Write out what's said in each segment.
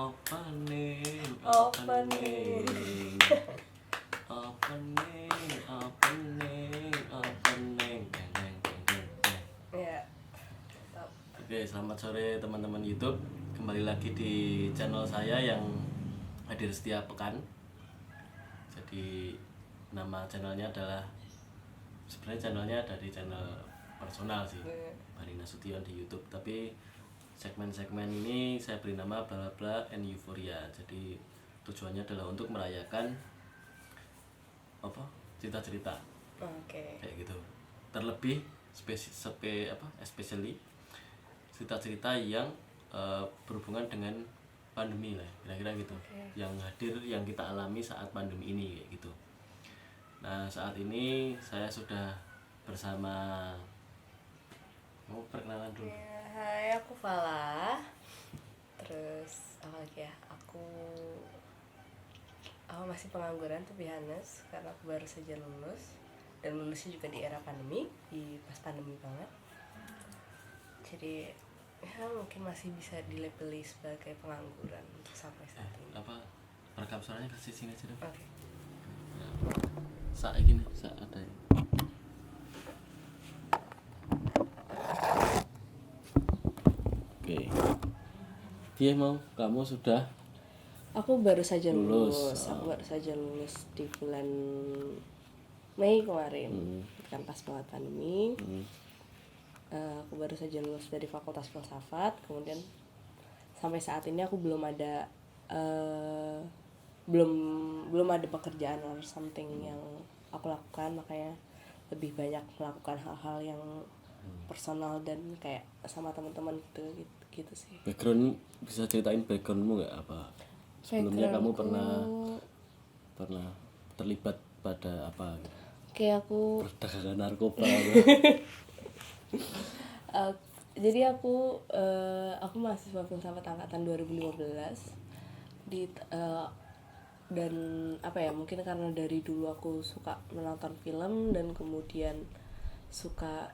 Opening, Opening. opening, opening, opening. Deng, deng, deng, deng, deng. Ya. Mantap. Oke, selamat sore teman-teman YouTube. Kembali lagi di channel saya yang hadir setiap pekan. Jadi nama channelnya adalah, sebenarnya channelnya dari channel personal sih, Bari Nasution di YouTube. Tapi segmen-segmen ini saya beri nama bla bla and Euphoria. Jadi tujuannya adalah untuk merayakan apa cerita-cerita Oke. kayak gitu. Terlebih especially cerita-cerita yang berhubungan dengan pandemi lah, kira-kira gitu. Oke. Yang hadir, yang kita alami saat pandemi ini kayak gitu. Nah, saat ini saya sudah bersama, mau perkenalan dulu. Ya, hai, aku Fala. Terus apa lagi ya? Aku masih pengangguran tuh honest, karena aku baru saja lulus. Dan lulusnya juga di era pandemi, di pas pandemi banget. Jadi ya mungkin masih bisa dilabeli sebagai pengangguran untuk sampai saat ini. Apa rekam suaranya kasih sini aja dong. Oke. Saat gini, saat ada ya. Oke. Dia mau, kamu sudah Aku baru saja Lulus. lulus. Aku baru saja lulus di bulan Mei kemarin. Kan pas banget pandemi. Aku baru saja lulus dari Fakultas Filsafat. Kemudian sampai saat ini aku belum ada belum ada pekerjaan or something yang aku lakukan, makanya lebih banyak melakukan hal-hal yang personal dan kayak sama teman-teman gitu sih. background, bisa ceritain backgroundmu nggak, apa sebelumnya kamu pernah terlibat pada apa gitu? Kayak aku Perdagangan narkoba jadi aku mahasiswa filsafat angkatan 2015 dan apa ya, mungkin karena dari dulu aku suka menonton film dan kemudian suka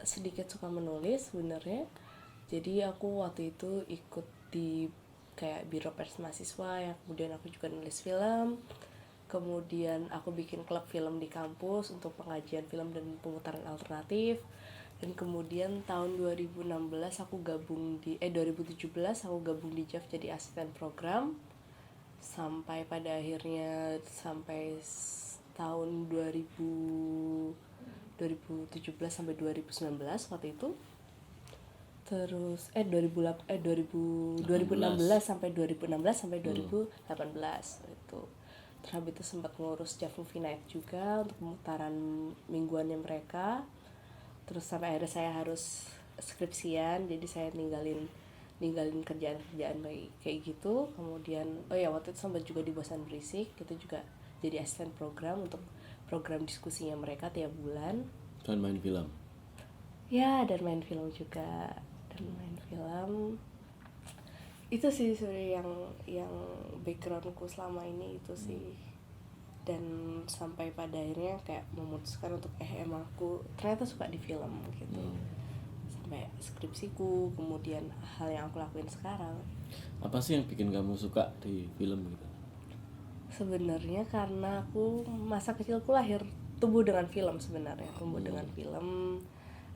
sedikit suka menulis sebenarnya. Jadi aku waktu itu ikut di kayak biro pers mahasiswa, yang kemudian aku juga nulis film. Kemudian aku bikin klub film di kampus untuk pengajian film dan pemutaran alternatif. Dan kemudian tahun 2017 aku gabung di JAV jadi asisten program. Sampai pada akhirnya tahun 2017 sampai 2019 waktu itu. Terus 2016 sampai 2018 itu. Terus habis itu sempat ngurus JAV Movie Night juga untuk pemutaran mingguannya mereka. Terus sampai akhirnya saya harus skripsian, jadi saya ninggalin kerjaan kayak gitu. Kemudian waktu itu sempat juga di Bosan Berisik, itu juga jadi asisten program untuk program diskusinya mereka tiap bulan. dan main film. Ya, dan main film juga. Itu sih sebenarnya yang backgroundku selama ini itu sih. Dan sampai pada akhirnya kayak memutuskan untuk emang aku ternyata suka di film gitu. Sampai skripsiku, kemudian hal yang aku lakuin sekarang. Apa sih yang bikin kamu suka di film gitu? Sebenarnya karena aku masa kecilku tumbuh dengan film sebenarnya. Dengan film,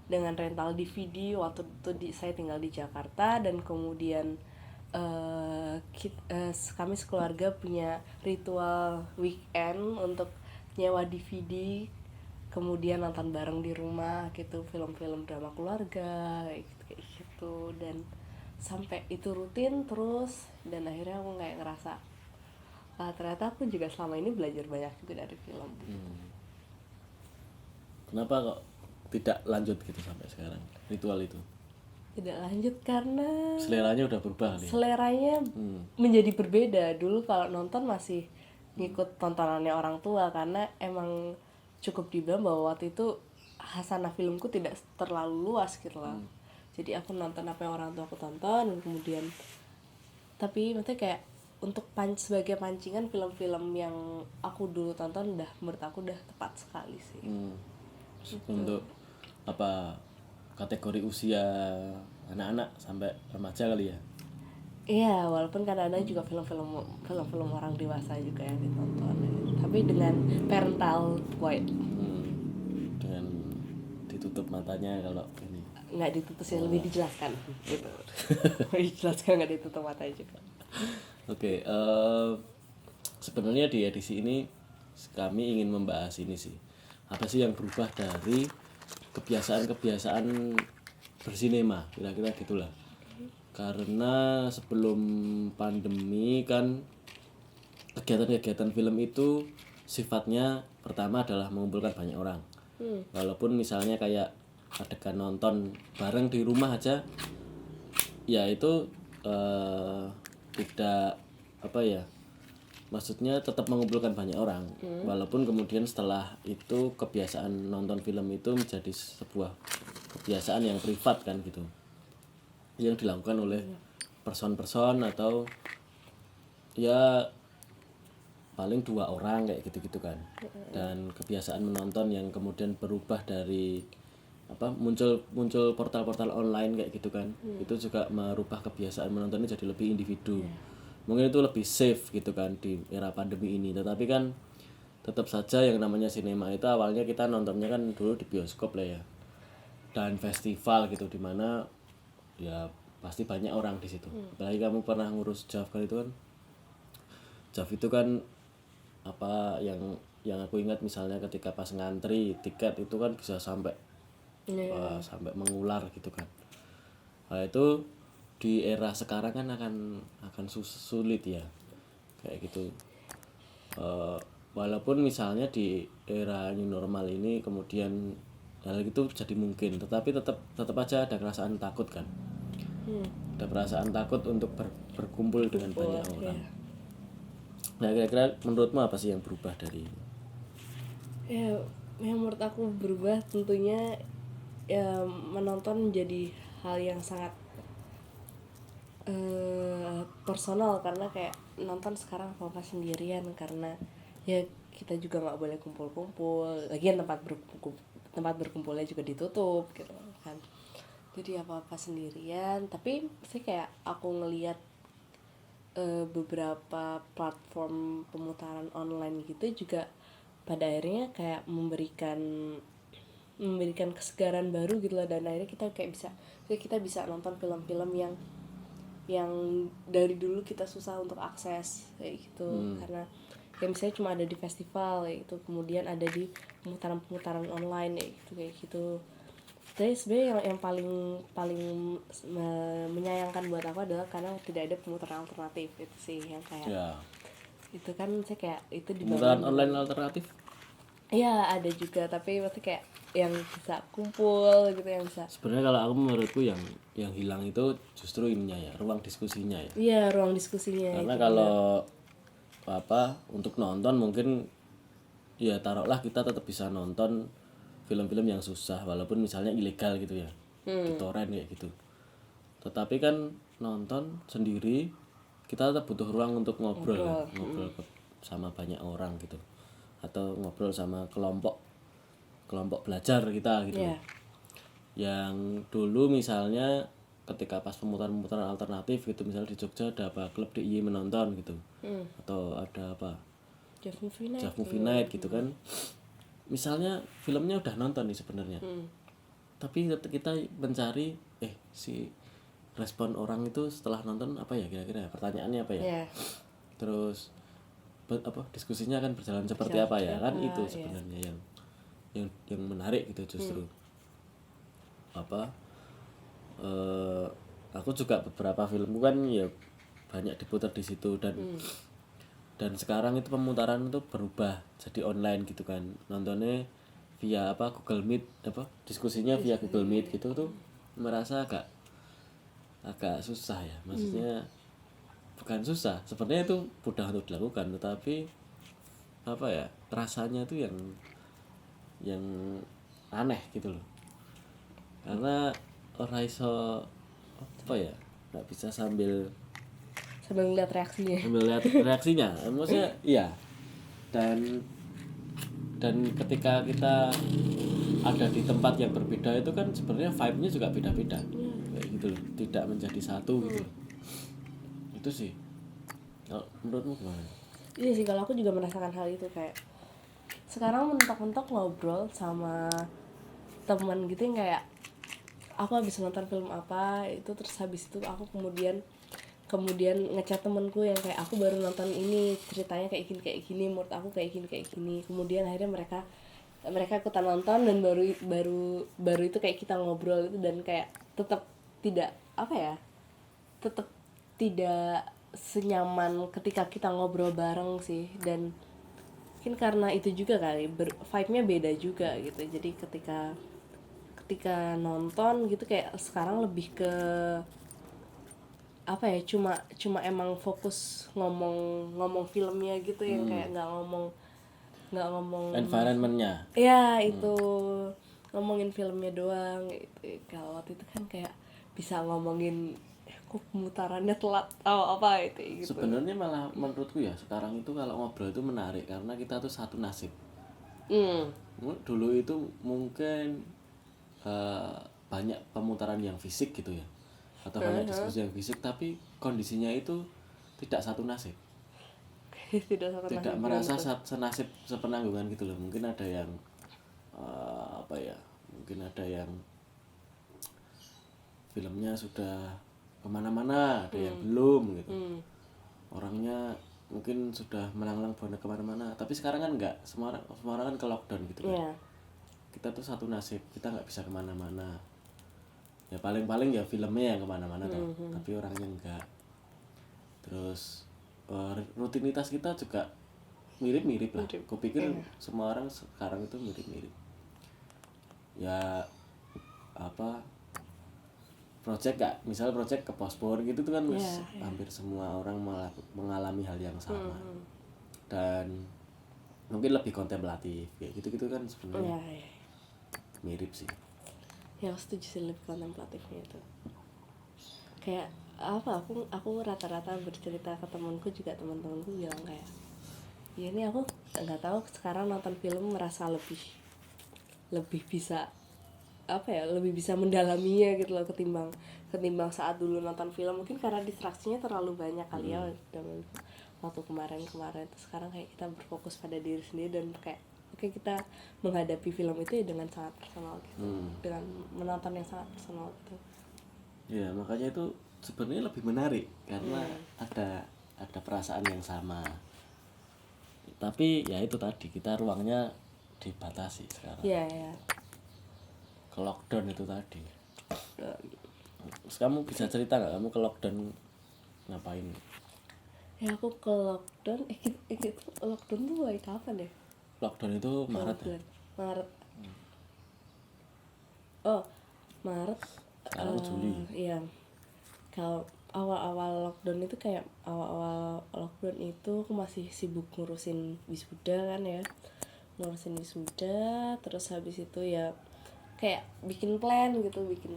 dengan rental DVD waktu itu saya tinggal di Jakarta. Dan kemudian kami sekeluarga punya ritual weekend untuk nyewa DVD, kemudian nonton bareng di rumah gitu, film-film drama keluarga kayak gitu. Dan sampai itu rutin terus, dan akhirnya aku kayak ngerasa ternyata aku juga selama ini belajar banyak juga dari film. Kenapa kok tidak lanjut gitu sampai sekarang ritual itu? Tidak lanjut karena Seleranya udah berubah nih. seleranya menjadi berbeda. Dulu kalau nonton masih ngikut tontonannya orang tua, karena emang cukup dibilang bahwa waktu itu hasanah filmku tidak terlalu luas gitu lah. Jadi aku nonton apa yang orang tua aku tonton, dan kemudian tapi maksudnya kayak untuk sebagai pancingan, film-film yang aku dulu tonton menurut aku udah tepat sekali sih. Untuk apa kategori usia anak-anak sampai remaja kali ya? Iya, walaupun kadang-kadang juga film-film orang dewasa juga yang ditonton ya. Tapi dengan parental guide. Dengan ditutup matanya kalau ini. Nggak ditutup sih, lebih dijelaskan gitu. Lebih dijelaskan, nggak ditutup matanya juga. Oke, sebenarnya di edisi ini kami ingin membahas ini sih. Apa sih yang berubah dari kebiasaan-kebiasaan bersinema, kira-kira gitulah. Karena sebelum pandemi kan kegiatan-kegiatan film itu sifatnya pertama adalah mengumpulkan banyak orang. Walaupun misalnya kayak adegan nonton bareng di rumah aja, ya itu tidak apa ya, maksudnya tetap mengumpulkan banyak orang. Walaupun kemudian setelah itu kebiasaan nonton film itu menjadi sebuah kebiasaan yang privat kan gitu, yang dilakukan oleh person-person atau ya paling 2 orang kayak gitu-gitu kan. Dan kebiasaan menonton yang kemudian berubah dari apa, muncul portal-portal online kayak gitu kan, itu juga merubah kebiasaan menontonnya jadi lebih individu. Mungkin itu lebih safe gitu kan di era pandemi ini. Tetapi kan tetap saja yang namanya sinema itu awalnya kita nontonnya kan dulu di bioskop lah ya, dan festival gitu, dimana ya pasti banyak orang di situ. Apalagi kamu pernah ngurus JAV kan, itu kan JAV itu kan apa yang aku ingat misalnya ketika pas ngantri tiket itu kan bisa sampai sampai mengular gitu kan. Nah itu di era sekarang kan akan sulit ya kayak gitu. Walaupun misalnya di era new normal ini kemudian hal itu jadi mungkin, tetapi tetap aja ada perasaan takut kan. Ada perasaan takut untuk berkumpul dengan banyak orang. Nah kira-kira menurutmu apa sih yang berubah dari Ya, yang menurut aku berubah tentunya ya menonton menjadi hal yang sangat personal, karena kayak nonton sekarang apa sendirian, karena ya kita juga nggak boleh kumpul-kumpul, lagian tempat berkumpulnya juga ditutup gitu kan, jadi apa-apa sendirian. Tapi sih kayak aku ngelihat beberapa platform pemutaran online gitu juga pada akhirnya kayak memberikan kesegaran baru gitu loh, dan akhirnya kita bisa nonton film-film yang dari dulu kita susah untuk akses kayak gitu. Karena ya misalnya cuma ada di festival kayak gitu, kemudian ada di pemutaran online kayak gitu. Tapi sebenarnya yang paling menyayangkan buat aku adalah karena tidak ada pemutaran alternatif itu sih, yang kayak ya itu kan saya kayak itu pemutaran dibangun. online alternatif? Iya ada juga, tapi maksudnya kayak yang bisa kumpul gitu, yang bisa. Sebenarnya kalau aku, menurutku yang hilang itu justru ininya ya, ruang diskusinya ya. Iya, ruang diskusinya. Karena kalau apa untuk nonton mungkin ya taruhlah kita tetap bisa nonton film-film yang susah walaupun misalnya ilegal gitu ya, di torrent kayak gitu. Tetapi kan nonton sendiri kita tetap butuh ruang untuk ngobrol sama banyak orang gitu, atau ngobrol sama kelompok belajar kita gitu. Yang dulu misalnya ketika pas pemutaran alternatif gitu, misalnya di Jogja ada apa, klub DIY menonton gitu, atau ada apa, Jav Movie Night gitu kan. Misalnya filmnya udah nonton nih sebenarnya, tapi kita mencari si respon orang itu setelah nonton apa ya, kira-kira pertanyaannya apa ya, terus apa diskusinya akan berjalan seperti apa ya kan. Itu sebenarnya yang menarik gitu justru. Apa aku juga beberapa filmku kan ya banyak diputar di situ, dan sekarang itu pemutaran itu berubah jadi online gitu kan, nontonnya via apa Google Meet, apa diskusinya via Google Meet gitu tuh, merasa agak susah ya, maksudnya bukan susah sebenarnya, itu mudah untuk dilakukan, tetapi apa ya, rasanya tuh yang aneh gitu loh, karena orang iso apa ya, nggak bisa sambil lihat reaksinya. Maksudnya iya, dan ketika kita ada di tempat yang berbeda itu kan sebenarnya vibe-nya juga beda-beda kayak gitu loh, tidak menjadi satu gitu loh. gitu sih. Kalau menurutmu gimana? Iya sih, kalau aku juga merasakan hal itu, kayak sekarang mentok-mentok ngobrol sama teman gitu yang kayak aku habis nonton film apa itu, terus habis itu aku kemudian ngechat temenku yang kayak aku baru nonton ini, ceritanya kayak gini, menurut aku kayak gini, kemudian akhirnya mereka ikutan nonton, dan baru itu kayak kita ngobrol itu, dan kayak tetap tidak apa ya, tetap tidak senyaman ketika kita ngobrol bareng sih. Dan mungkin karena itu juga kali, vibe-nya beda juga gitu. Jadi ketika nonton gitu kayak sekarang lebih ke apa ya, cuma emang fokus ngomong filmnya gitu, yang kayak nggak ngomong Environment-nya. ya itu, ngomongin filmnya doang gitu. Kalau waktu itu kan kayak bisa ngomongin kok pemutarannya telat atau apa itu gitu. Sebenarnya malah menurutku ya sekarang itu kalau ngobrol itu menarik karena kita tuh satu nasib. Dulu itu mungkin banyak pemutaran yang fisik gitu ya, atau banyak diskusi yang fisik, tapi kondisinya itu tidak satu nasib, tidak merasa senasib sepenanggungan gitu loh. Mungkin ada yang apa ya, mungkin ada yang filmnya sudah kemana-mana, ada yang belum gitu. Orangnya mungkin sudah melanglang buana kemana-mana, tapi sekarang kan enggak, semua orang kan ke lockdown gitu kan. Kita tuh satu nasib, kita nggak bisa kemana-mana. Ya paling-paling ya filmnya yang kemana-mana toh, tapi orangnya enggak. Terus rutinitas kita juga mirip-mirip lah. Kupikir semua orang sekarang itu mirip-mirip. Ya apa, project gak, misal project ke postpone gitu tuh kan hampir semua orang mengalami hal yang sama. Dan mungkin lebih kontemplatif kayak gitu-gitu kan sebenarnya. Mirip sih. Ya aku setuju sih, lebih kontemplatifnya itu. Kayak apa, aku rata-rata bercerita ke temanku juga, teman-temanku bilang kayak ya ini aku nggak tahu sekarang nonton film merasa lebih bisa apa ya, lebih bisa mendalaminya gitu loh, ketimbang saat dulu nonton film. Mungkin karena distraksinya terlalu banyak kali ya waktu kemarin itu. Sekarang kayak kita berfokus pada diri sendiri, dan kayak oke, kita menghadapi film itu ya dengan sangat personal gitu, dengan menonton yang sangat personal gitu. Ya makanya itu sebenarnya lebih menarik karena ada perasaan yang sama. Tapi ya itu tadi, kita ruangnya dibatasi sekarang. Iya. Ke lockdown itu tadi. Terus kamu bisa cerita nggak, kamu ke lockdown ngapain? Ya aku ke lockdown, itu lockdown tuh mulai kapan ya? Lockdown itu Maret ya? Maret. Oh, Maret. Sekarang Juli. Iya. Kalau awal-awal lockdown itu kayak awal-awal lockdown itu aku masih sibuk ngurusin wisuda kan ya. Ngurusin wisuda, terus habis itu ya kayak bikin plan gitu, bikin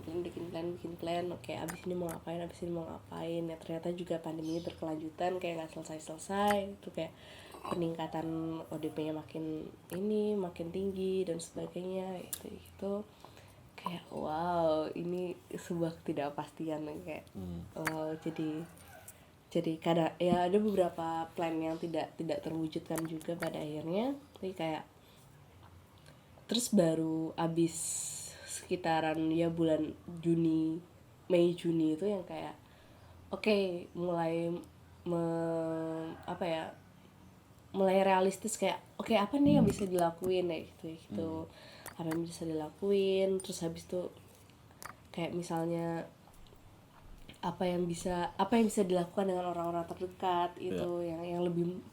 plan. Oke, abis ini mau ngapain ya. Ternyata juga pandemi berkelanjutan, kayak nggak selesai itu, kayak peningkatan ODP-nya makin tinggi dan sebagainya gitu. Kayak wow, ini sebuah ketidakpastian kayak wow, jadi kadang ya ada beberapa plan yang tidak terwujudkan juga pada akhirnya. Tapi kayak terus baru abis sekitaran ya bulan Mei Juni itu yang kayak oke, mulai mulai realistis, kayak oke, apa nih yang bisa dilakuin ya gitu. Apa yang bisa dilakuin, terus habis itu kayak misalnya apa yang bisa dilakukan dengan orang-orang terdekat itu, yang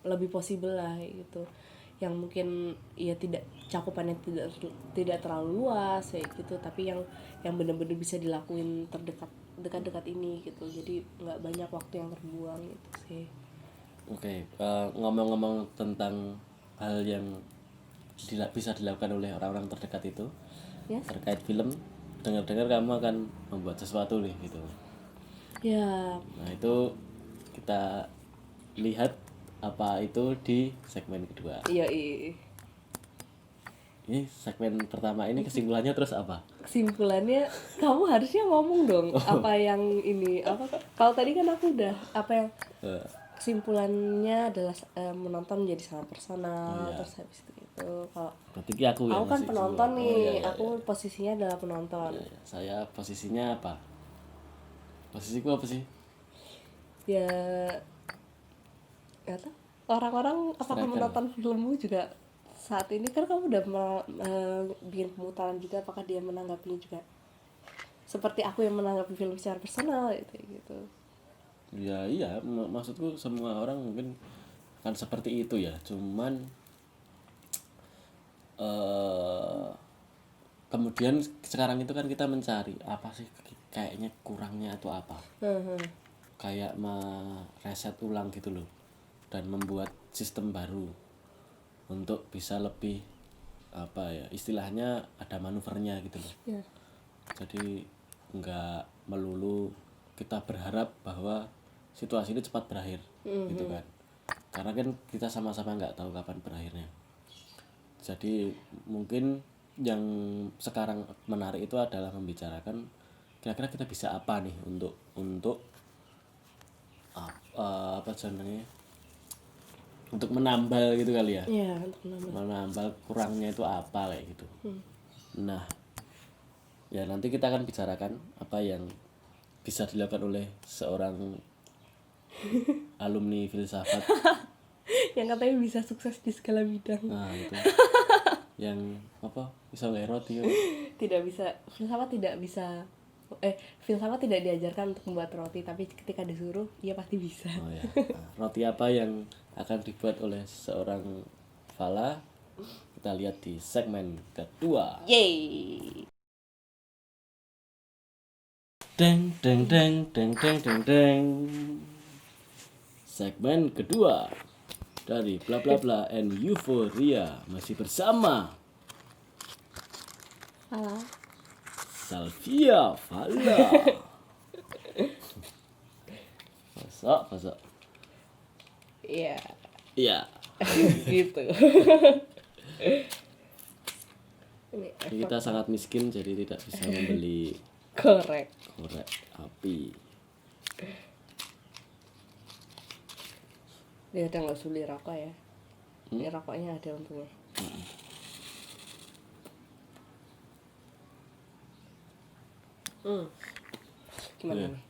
lebih possible lah gitu, yang mungkin ya tidak cakupannya tidak terlalu luas ya gitu, tapi yang benar-benar bisa dilakuin dekat ini gitu. Jadi nggak banyak waktu yang terbuang gitu sih. Oke, ngomong-ngomong tentang hal yang bisa dilakukan oleh orang-orang terdekat itu, terkait film, dengar-dengar kamu akan membuat sesuatu nih gitu. Ya. Nah itu kita lihat apa itu di segmen kedua. Iya. ini segmen pertama ini kesimpulannya terus apa? Kesimpulannya kamu harusnya ngomong dong apa yang ini apa kalau tadi kan aku udah apa yang Eh, kesimpulannya adalah menonton menjadi sangat personal. Oh, iya. Terus habis itu kalau berarti ki aku yang aku kan ngasih penonton kesimpulan. nih, Oh, iya, iya, aku iya. posisinya adalah penonton. Iya, iya. Saya posisinya apa? Posisiku apa sih? Ya nggak tahu orang-orang apakah Striker. menonton filmmu juga saat ini kan kamu udah bikin pemutaran juga, apakah dia menanggapinya juga seperti aku yang menanggapi film secara personal gitu. Ya iya, maksudku semua orang mungkin kan seperti itu ya. Cuman kemudian sekarang itu kan kita mencari apa sih kayaknya kurangnya atau apa. Kayak mereset ulang gitu loh. Dan membuat sistem baru untuk bisa lebih apa ya istilahnya ada manuvernya gitu loh. Ya. Jadi nggak melulu kita berharap bahwa situasi ini cepat berakhir gitu kan, karena kan kita sama-sama nggak tahu kapan berakhirnya. Jadi mungkin yang sekarang menarik itu adalah membicarakan kira-kira kita bisa apa nih untuk apa namanya, untuk menambal gitu kali ya, Iya, untuk nambah. menambal kurangnya itu apa kayak gitu. Nah ya nanti kita akan bicarakan apa yang bisa dilakukan oleh seorang alumni filsafat. Yang katanya bisa sukses di segala bidang. Nah itu yang apa bisa gawe roti ya. Tidak bisa, filsafat tidak diajarkan untuk membuat roti, tapi ketika disuruh ia pasti bisa. Oh ya. Nah, roti apa yang akan dibuat oleh seorang Fala kita lihat di segmen kedua. Yeay. Deng deng deng deng deng deng deng. Segmen kedua dari bla bla bla and Euphoria masih bersama Halo. Salvia Fala. Masuk. Iya. Iya. Gitu. Ini Kita sangat miskin jadi tidak bisa membeli korek. korek api. Dia udah nggak usah beli rokok ya. Ini rokoknya ada untungnya. Gimana Iya. nih?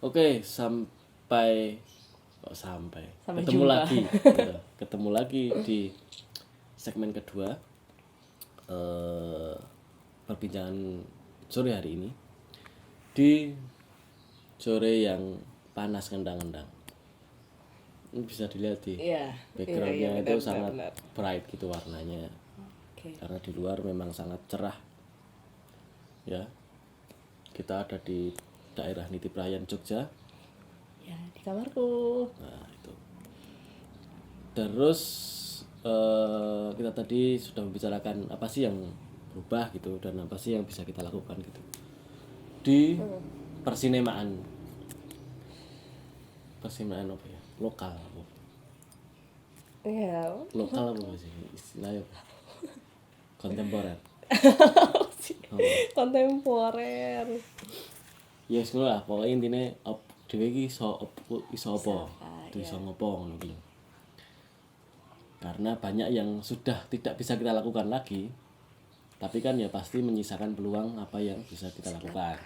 Oke, sampai Sampai ketemu jumpa. lagi. Ya, ketemu lagi di segmen kedua perbincangan sore hari ini di sore yang panas kendang-kendang. Ini bisa dilihat di Iya. backgroundnya iya, itu benar, sangat benar. bright gitu warnanya, Oke. karena di luar memang sangat cerah ya. Kita ada di daerah Niti Prayan Jogja. Ya, di kamarku. Nah itu terus kita tadi sudah membicarakan apa sih yang berubah gitu dan apa sih yang bisa kita lakukan gitu di persinemaan apa ya, lokal Iya. apa sih istilahnya apa? Kontemporer. Kontemporer. Ya wis ngono lah, pokoknya intinya dhewe iki iso apa? apa, Itu iso ngopo ngono kuwi. Karena banyak yang sudah tidak bisa kita lakukan lagi. Tapi kan ya pasti menyisakan peluang apa yang bisa kita lakukan.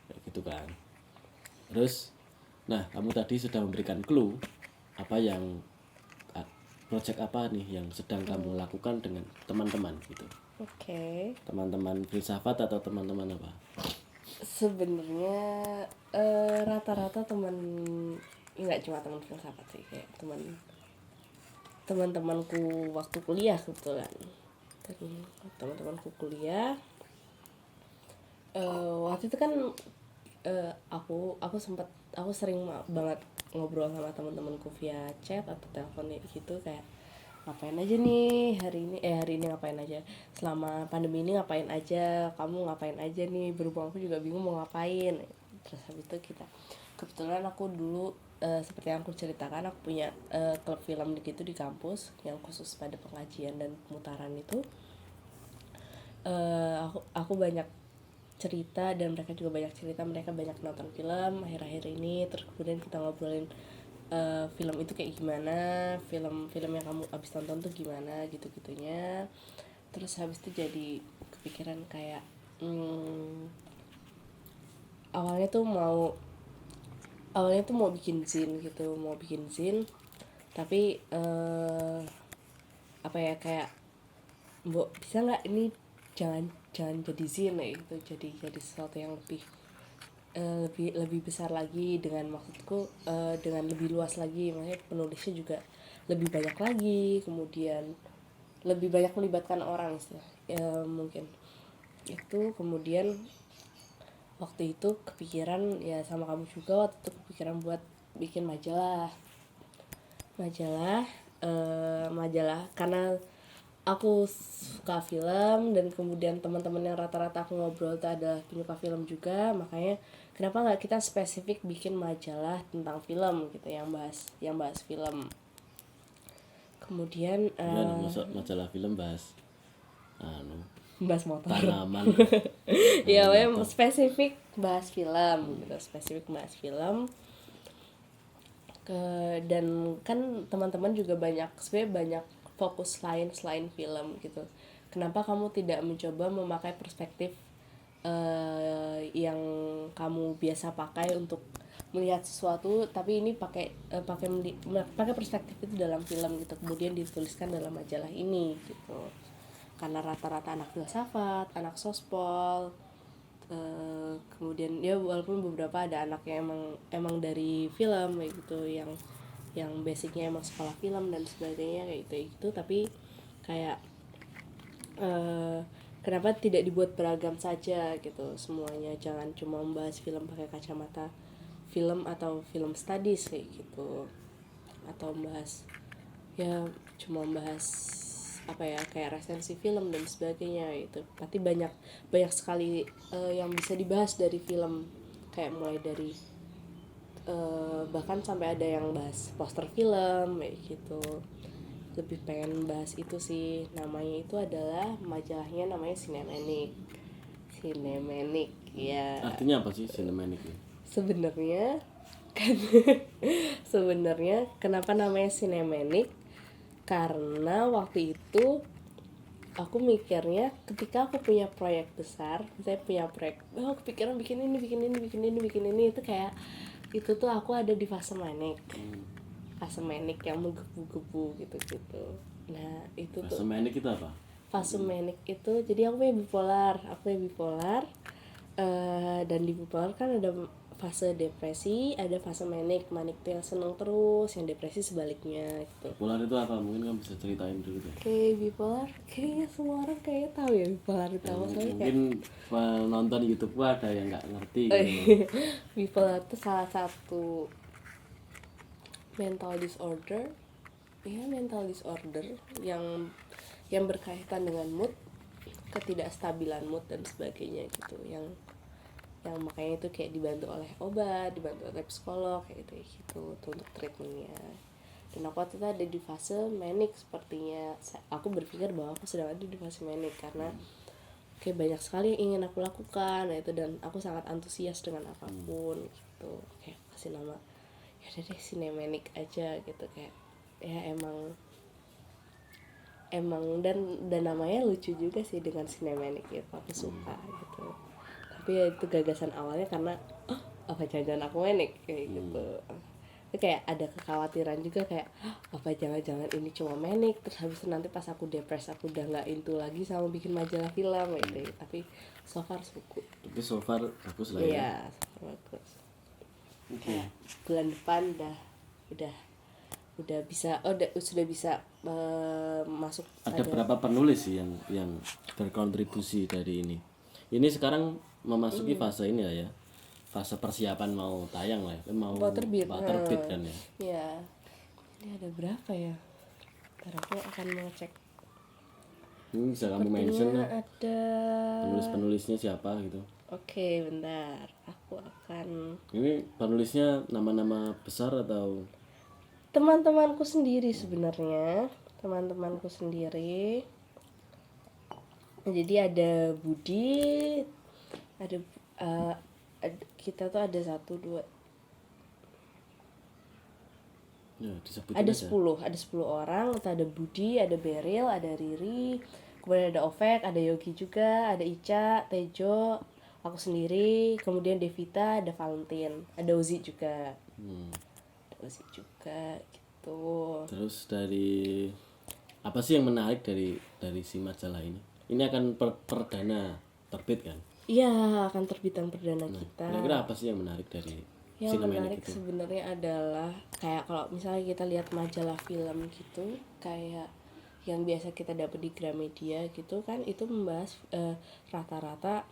Kayak gitu kan. Terus nah, kamu tadi sudah memberikan clue apa yang project apa nih yang sedang kamu lakukan dengan teman-teman gitu. Oke. Teman-teman filsafat atau teman-teman apa? Sebenarnya rata-rata teman, nggak cuma teman filsafat sih, kayak teman-temanku waktu kuliah kebetulan. Teman-temanku kuliah waktu itu kan aku sering banget ngobrol sama teman-temanku via chat atau telepon gitu, kayak ngapain aja nih hari ini ngapain aja, selama pandemi ini ngapain aja, kamu ngapain aja nih, berhubung aku juga bingung mau ngapain. Terus habis itu kebetulan aku dulu seperti yang aku ceritakan, aku punya klub film gitu di kampus yang khusus pada pengajian dan pemutaran itu. Aku banyak cerita dan mereka juga banyak cerita, mereka banyak nonton film akhir-akhir ini, terus kemudian kita ngobrolin film itu kayak gimana, film yang kamu abis nonton tuh gimana gitu-gitunya. Terus habis itu jadi kepikiran kayak awalnya tuh mau bikin zine gitu, tapi apa ya, kayak Mbok bisa nggak ini jangan jadi zine gitu, jadi sesuatu yang lebih besar lagi, dengan maksudku dengan lebih luas lagi, maksudnya penulisnya juga lebih banyak lagi, kemudian lebih banyak melibatkan orang istilah mungkin itu. Kemudian waktu itu kepikiran ya sama kamu juga, waktu itu kepikiran buat bikin majalah karena aku suka film dan kemudian teman-teman yang rata-rata aku ngobrol itu ada penyuka film juga, makanya kenapa nggak kita spesifik bikin majalah tentang film gitu, yang bahas film. Kemudian masuk majalah film bahas bahas motor. tanaman. Ya memang spesifik bahas film gitu, dan kan teman-teman juga sebenarnya banyak fokus lain selain film gitu. Kenapa kamu tidak mencoba memakai perspektif yang kamu biasa pakai untuk melihat sesuatu, tapi ini pakai perspektif itu dalam film gitu, kemudian dituliskan dalam majalah ini gitu. Karena rata-rata anak filsafat, anak sospol, kemudian ya walaupun beberapa ada anak yang emang dari film kayak gitu, yang basicnya emang sekolah film dan sebagainya kayak gitu, tapi kayak kenapa tidak dibuat beragam saja gitu semuanya, jangan cuma membahas film pakai kacamata film atau film studies kayak gitu, atau cuma membahas apa ya, kayak resensi film dan sebagainya itu. Tapi banyak sekali yang bisa dibahas dari film, kayak mulai dari bahkan sampai ada yang bahas poster film kayak gitu. Lebih pengen bahas itu sih. Namanya itu adalah majalahnya namanya Sinemanic ya. Artinya apa sih Sinemanic? Sebenarnya kan sebenarnya kenapa namanya Sinemanic, karena waktu itu aku mikirnya ketika aku punya proyek besar, saya punya proyek, kepikiran bikin ini itu kayak itu tuh aku ada di fase manic yang menggebu-gebu gitu. Nah itu Fase tuh manic itu apa? fase manic itu, jadi aku punya bipolar, dan di bipolar kan ada fase depresi, ada fase manic tuh yang seneng terus, yang depresi sebaliknya gitu. Bipolar itu apa? Mungkin kamu bisa ceritain dulu deh. Bipolar kayaknya semua orang kayak tahu ya bipolar itu apa, soalnya kayak Mungkin penonton YouTube gua ada yang nggak ngerti gitu. bipolar itu salah satu mental disorder yang berkaitan dengan mood, ketidakstabilan mood dan sebagainya gitu, yang makanya itu kayak dibantu oleh obat, dibantu oleh psikolog kayak gitu untuk treatmentnya. Dan aku waktu itu ada di fase manic sepertinya. Aku berpikir bahwa aku sedang ada di fase manic karena kayak banyak sekali yang ingin aku lakukan itu, dan aku sangat antusias dengan apapun gitu. Kayak kasih nama ya udah deh Sinemanic aja gitu, kayak ya emang dan namanya lucu juga sih dengan Sinemanic gitu, aku suka gitu. Tapi ya itu gagasan awalnya karena apa jangan-jangan aku manic kayak gitu. Itu kayak ada kekhawatiran juga, kayak apa jangan-jangan ini cuma manic, terus habis itu nanti pas aku depres aku udah nggak into lagi sama bikin majalah film gitu. Tapi so far bagus lah ya. Iya, so far bagus. Kayak bulan depan udah bisa sudah bisa masuk. Ada berapa penulis sih yang berkontribusi dari ini? Ini sekarang memasuki fase ini lah ya, fase persiapan mau tayang lah, mau terbit kan ya. Ya, ini ada berapa ya? Ntar aku akan mengecek. Ini bisa kamu mention lah. Ada Penulis-penulisnya siapa gitu? Oke, bentar. Aku akan Ini penulisnya nama-nama besar atau teman-temanku sendiri sebenarnya. Teman-temanku sendiri. Jadi ada Budi, ada kita tuh ada 1, 2, ya disebutin ada aja. 10, ada 10 orang. Itu ada Budi, ada Beril, ada Riri, kemudian ada Ovek, ada Yogi juga, ada Ica, Tejo, aku sendiri, kemudian Devita, ada Valentin, ada Uzi juga, ada Uzi juga gitu. Terus dari apa sih yang menarik dari si majalah ini? Ini akan perdana terbit kan? Iya, akan terbitan perdana kita. Kira-kira apa sih yang menarik dari Yang Cinemanik menarik itu? sebenarnya adalah kayak kalau misalnya kita lihat majalah film gitu, kayak yang biasa kita dapat di Gramedia gitu kan, itu membahas rata-rata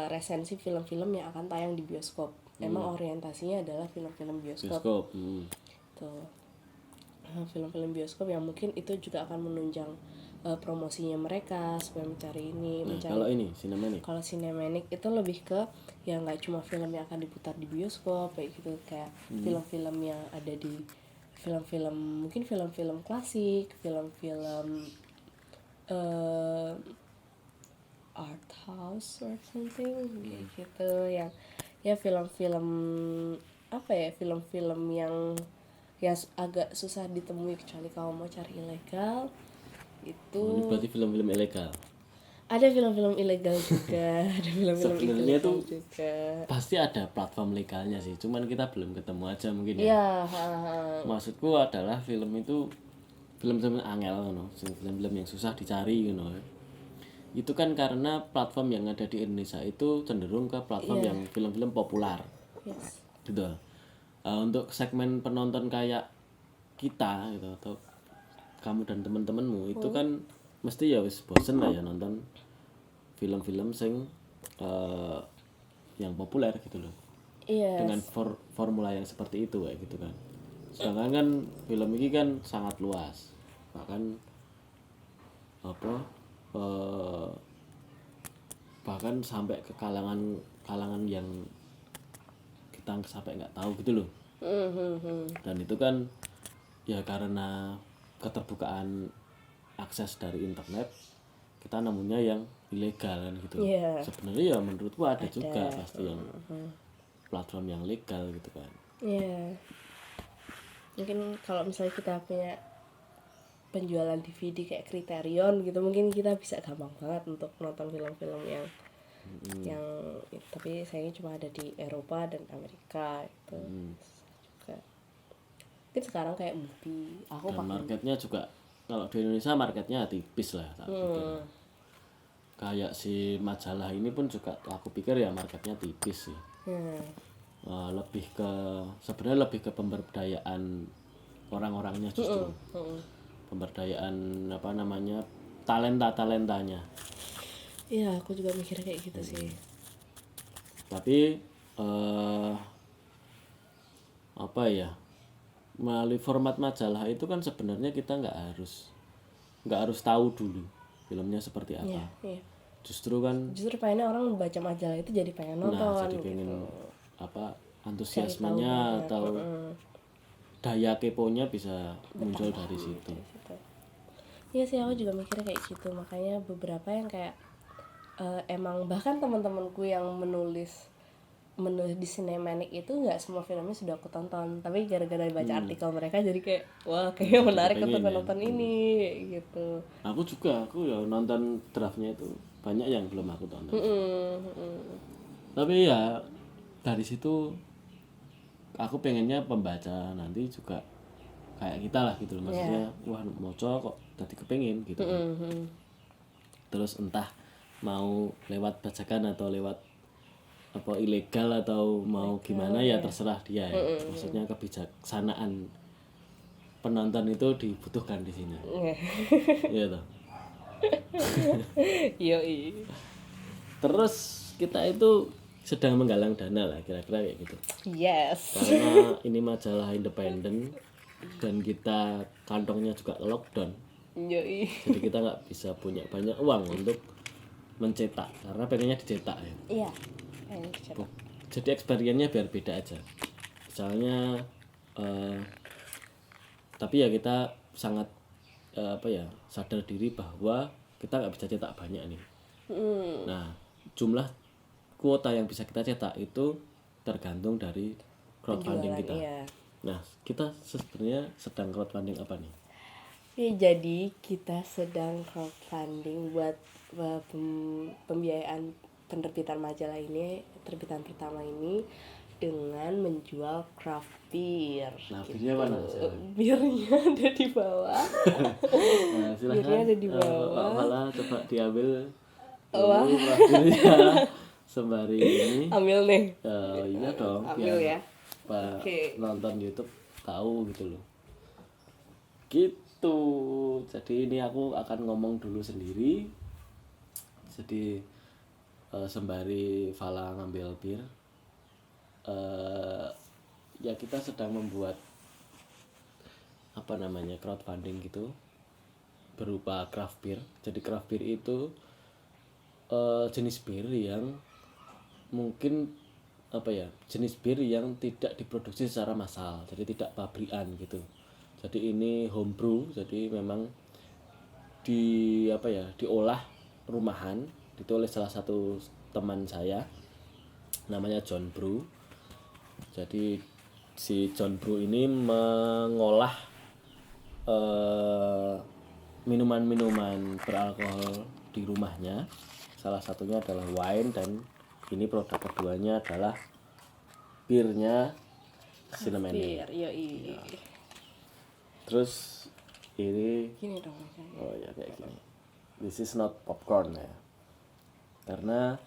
resensi film-film yang akan tayang di bioskop. Emang orientasinya adalah film-film bioskop. Bioskop. Tuh. Film-film bioskop yang mungkin itu juga akan menunjang promosinya mereka supaya mencari ini, Nah, mencari. kalau ini Cinemanik. Kalau Cinemanik itu lebih ke yang nggak cuma film yang akan diputar di bioskop kayak gitu, kayak film-film yang ada di film-film, mungkin film-film klasik, film-film art house or something kayak gitu, yang ya film-film apa ya, film-film yang agak susah ditemui kecuali kalau mau cari ilegal itu. Ini berarti film-film ilegal. Ada film-film ilegal juga, ada film-film Sebenarnya ilegal tuh juga. pasti ada platform legalnya sih, cuman kita belum ketemu aja mungkin ya. Iya, Maksudku adalah film itu film-film angel no, film-film yang susah dicari you know. Itu kan karena platform yang ada di Indonesia itu cenderung ke platform yang film-film populer yes. gitu. Untuk segmen penonton kayak kita gitu atau kamu dan teman-temanmu itu kan mesti ya wis bosen lah ya nonton film-film sing yang populer gitu loh. Iya. Dengan formula yang seperti itu kayak gitu kan. Sedangkan kan film ini kan sangat luas. Bahkan apa bahkan sampai ke kalangan yang kita sampai nggak tahu gitu loh. Dan itu kan ya karena keterbukaan akses dari internet, kita nemunya yang ilegal kan gitu. Iya. Sebenarnya ya menurutku ada juga pasti yang platform yang legal gitu kan. Iya. Mungkin kalau misalnya kita punya penjualan DVD kayak Criterion gitu, mungkin kita bisa gampang banget untuk nonton film-film yang tapi sayangnya cuma ada di Eropa dan Amerika itu. Juga. Mungkin sekarang kayak movie, aku Dan pakai marketnya juga kalau di Indonesia marketnya tipis lah tak pikir. Kayak si majalah ini pun juga aku pikir ya marketnya tipis sih. Lebih ke sebenarnya lebih ke pemberdayaan orang-orangnya justru. Pemberdayaan apa namanya talentanya. Iya, aku juga mikir kayak gitu sih. Tapi apa ya, melalui format majalah itu kan sebenarnya kita nggak harus tahu dulu filmnya seperti apa. Iya. Justru kan Justru pengennya orang baca majalah itu jadi pengen nonton jadi pengen gitu. apa antusiasmenya atau daya keponya bisa muncul dari situ. Iya sih, aku juga mikirnya kayak gitu. Makanya beberapa yang kayak emang bahkan teman-temanku yang menulis di Cinemanik itu nggak semua filmnya sudah aku tonton, tapi gara-gara baca artikel mereka jadi kayak wah kayaknya menarik untuk nonton ini gitu. Aku ya nonton draftnya itu banyak yang belum aku tonton. Tapi ya dari situ aku pengennya pembaca nanti juga kayak kita lah gitu loh, maksudnya wah moco kok tadi kepengen gitu. Terus entah mau lewat bajakan atau lewat apa ilegal atau mau gimana ya terserah dia ya. Maksudnya kebijaksanaan penonton itu dibutuhkan di sini. Iya toh. Yoi. Terus kita itu sedang menggalang dana lah kira-kira kayak gitu. Yes. Karena ini majalah independen dan kita kantongnya juga lockdown. Yoi. Jadi kita nggak bisa punya banyak uang untuk mencetak karena pengennya dicetak ya. Iya, pengen dicetak. Jadi experience-nya biar beda aja. Misalnya tapi ya kita sangat sadar diri bahwa kita nggak bisa cetak banyak nih. Nah, jumlah kuota yang bisa kita cetak itu tergantung dari crowdfunding kita. Iya. Nah, kita sebenarnya sedang crowdfunding apa nih? Ya, jadi kita sedang crowdfunding buat pembiayaan penerbitan majalah ini, terbitan pertama ini dengan menjual craft beer. Nah, birnya mana? Birnya ada di bawah. Nah, silahkan. Birnya ada di bawah. Pak Fala coba diambil. Birnya sembari ini. Ambil nih. Iya dong. Ambil ya. Pak nonton YouTube tahu gitu loh. Gitu. Jadi ini aku akan ngomong dulu sendiri. Jadi sembari Fala ngambil bir. Ya kita sedang membuat crowdfunding gitu berupa craft beer. Jadi craft beer itu jenis bir yang mungkin jenis bir yang tidak diproduksi secara massal, jadi tidak pabrikan gitu. Jadi ini homebrew, jadi memang diolah rumahan, ditulis salah satu teman saya namanya John Brew. Jadi si John Brew ini mengolah minuman-minuman beralkohol di rumahnya. Salah satunya adalah wine dan ini produk keduanya adalah birnya Cinnamanic. Yoi. Terus ini Gini dong makanya. oh ya kayak gini. This is not popcorn ya. Karena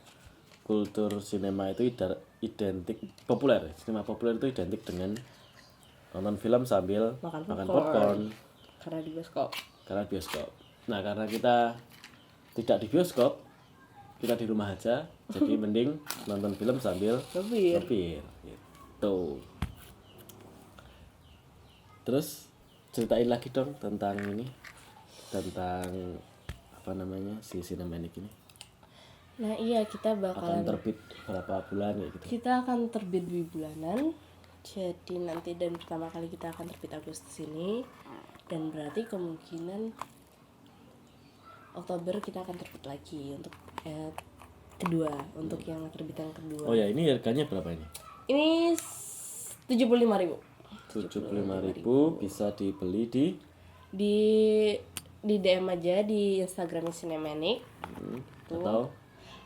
kultur sinema itu identik populer. Sinema populer itu identik dengan nonton film sambil makan popcorn. Karena di bioskop. Nah, karena kita tidak di bioskop, kita di rumah aja. Jadi mending nonton film sambil ngebir gitu. Terus ceritain lagi dong tentang si Cinnamanic ini. Nah iya, kita Akan terbit berapa bulan ya gitu? Kita akan terbit 2 bulanan. Jadi nanti dan pertama kali kita akan terbit Agustus ini. Dan berarti kemungkinan Oktober kita akan terbit lagi untuk kedua, untuk yang terbitan kedua. Oh ya, ini harganya berapa ini? Ini 75.000. 75.000 bisa dibeli di DM aja di Instagramnya Cinnamanic.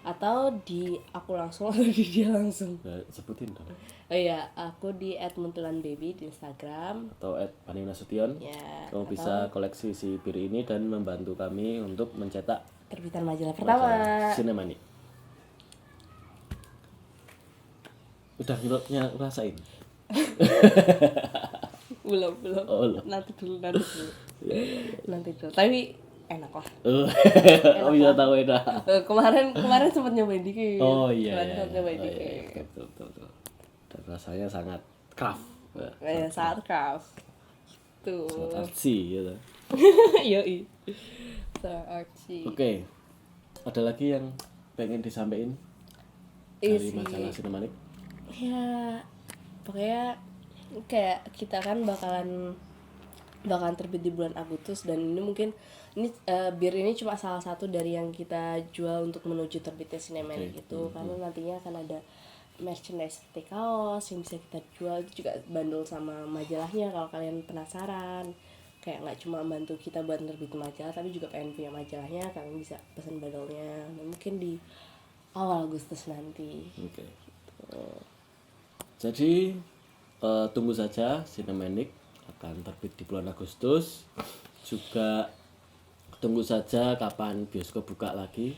Atau di aku langsung atau di dia langsung. Ya, sebutin dong. Oh iya, aku di @muntelanbaby di Instagram atau @paninasution. Ya, kamu bisa koleksi si bir ini dan membantu kami untuk mencetak terbitan majalah pertama Cinnamanic. Udah ngerasain? belum Oh, nanti dulu nanti dulu tapi enak lah. Oh bisa tahu enak. kemarin sempat nyobain dikit. Oh iya. Nyobain dikit. Betul. Dan rasanya sangat craft. Sangat craft. Tuh. Sangat artsy gitu. Yoi. Sangat artsy. Oke. Ada lagi yang pengen disampaikan dari masalah Cinnamanic? Ya, pokoknya kayak kita kan bakalan terbit di bulan Agustus, dan ini mungkin bir ini cuma salah satu dari yang kita jual untuk menuju terbitnya Cinnamanic gitu. Karena nantinya akan ada merchandise seperti kaos yang bisa kita jual, itu juga bandul sama majalahnya kalau kalian penasaran. Kayak nggak cuma bantu kita buat nerbitin majalah, tapi juga pengen punya majalahnya, kalian bisa pesan bandulnya. Nah, mungkin di awal Agustus nanti. Oke. Jadi tunggu saja, Cinnamanic akan terbit di bulan Agustus. Juga tunggu saja kapan bioskop buka lagi.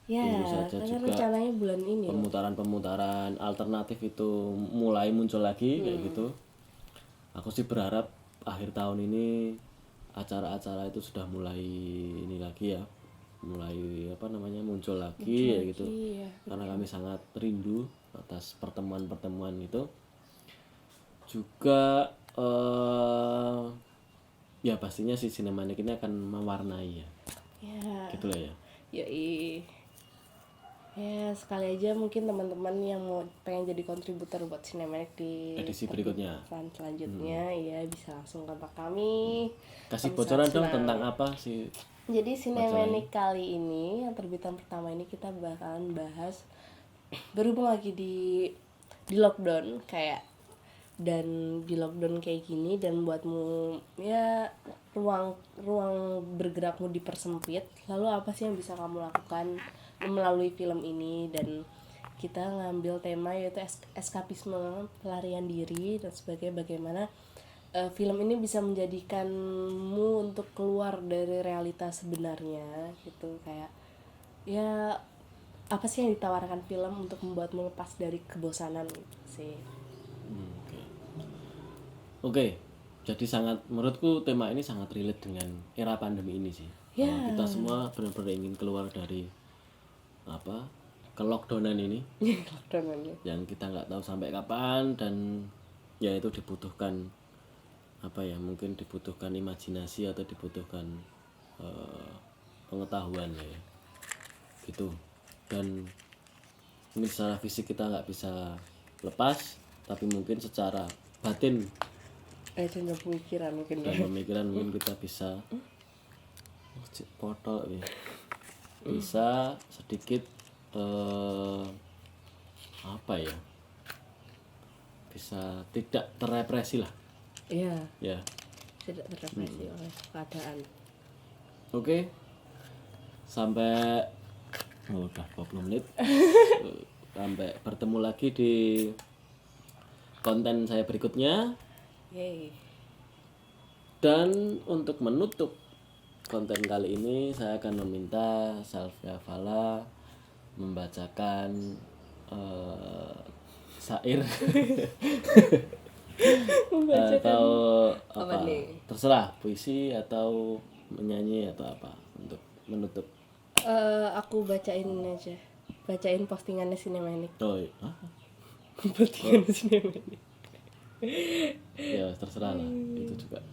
Ya, tunggu saja juga rencananya bulan ini. Pemutaran alternatif itu mulai muncul lagi kayak gitu. Aku sih berharap akhir tahun ini acara-acara itu sudah mulai ini lagi ya. Mulai muncul lagi ya gitu. Ya. Karena kami sangat rindu atas pertemuan-pertemuan itu. Juga ya pastinya si Cinnamanic ini akan mewarnai ya. Ya. Gitu lah ya. Yoi. Ya sekali aja mungkin teman-teman yang mau pengen jadi kontributor buat Cinematic di Edisi berikutnya. selanjutnya ya bisa langsung kontak kami. Kasih Kami bocoran sangat dong senang. tentang apa sih? Jadi Cinematic kali ini yang terbitan pertama ini kita bakalan bahas berhubung lagi di lockdown kayak dan di lockdown kayak gini dan buatmu ya ruang ruang bergerakmu dipersempit, lalu apa sih yang bisa kamu lakukan melalui film ini, dan kita ngambil tema yaitu eskapisme, pelarian diri dan sebagai bagaimana film ini bisa menjadikanmu untuk keluar dari realitas sebenarnya gitu, kayak ya apa sih yang ditawarkan film untuk membuatmu lepas dari kebosanan gitu sih. Oke, jadi sangat menurutku tema ini sangat relate dengan era pandemi ini sih. Ya. Kita semua benar-benar ingin keluar dari apa ke-lockdownan ini Lockdown ini. yang kita nggak tahu sampai kapan, dan ya itu dibutuhkan apa ya, mungkin dibutuhkan imajinasi atau dibutuhkan pengetahuan ya gitu. Dan mungkin secara fisik kita nggak bisa lepas, tapi mungkin secara batin Dan pemikiran mungkin ya. dan pemikiran mungkin kita bisa potol ya, bisa sedikit apa ya, bisa tidak terrepresi lah Iya, ya. tidak terrepresi oleh keadaan. Oke, sampai udah 20 menit. Sampai bertemu lagi di konten saya berikutnya. Yeay. Dan untuk menutup konten kali ini saya akan meminta Salvia Fala membacakan syair atau apa, terserah, puisi atau menyanyi atau apa untuk menutup. Aku bacain aja, bacain postingannya Cinematic. Oh iya. Hah? Postingannya Cinematic. Ya terserah lah, itu juga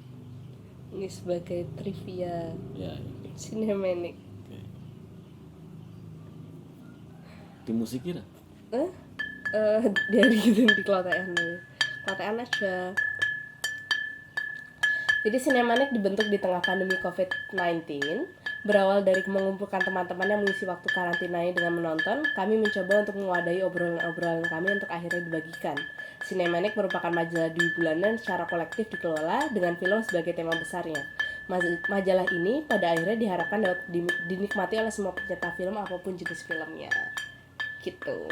Ini sebagai trivia ya. Cinematic. Oke. Dimusikin lah. Dari gitu di klotean dulu. Klotean aja. Jadi Cinematic dibentuk di tengah pandemi COVID-19. Berawal dari mengumpulkan teman-teman yang mengisi waktu karantina dengan menonton, kami mencoba untuk mewadahi obrolan-obrolan kami untuk akhirnya dibagikan. Cinematic merupakan majalah dwi bulanan secara kolektif dikelola dengan film sebagai tema besarnya. Majalah ini pada akhirnya diharapkan dapat dinikmati oleh semua pencinta film apapun jenis filmnya. Gitu.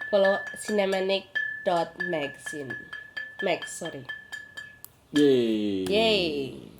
Follow cinematic.magazine. Sorry. Yeay. Yay.